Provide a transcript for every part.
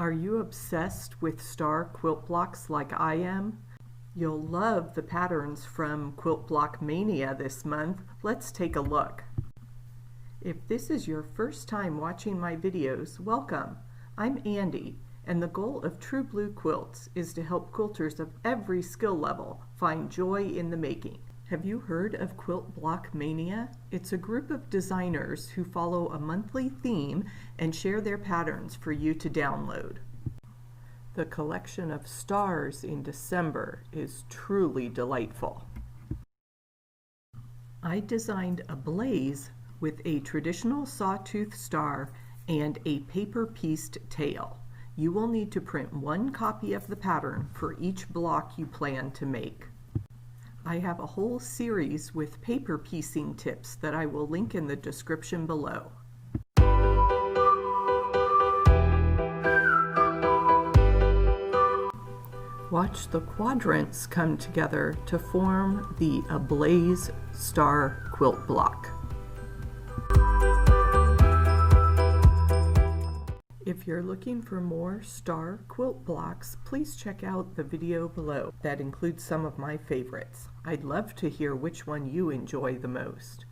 Are you obsessed with star quilt blocks like I am? You'll love the patterns from Quilt Block Mania this month. Let's take a look. If this is your first time watching my videos, welcome. I'm Andy, and the goal of True Blue Quilts is to help quilters of every skill level find joy in the making. Have you heard of Quilt Block Mania? It's a group of designers who follow a monthly theme and share their patterns for you to download. The collection of stars in December is truly delightful. I designed Ablaze with a traditional sawtooth star and a paper-pieced tail. You will need to print one copy of the pattern for each block you plan to make. I have a whole series with paper piecing tips that I will link in the description below. Watch the quadrants come together to form the Ablaze star quilt block. If you're looking for more star quilt blocks, please check out the video below. That includes some of my favorites. I'd love to hear which one you enjoy the most.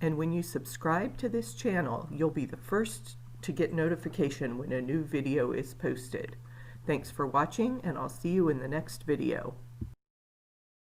And when you subscribe to this channel, you'll be the first to get notification when a new video is posted. Thanks for watching, and I'll see you in the next video.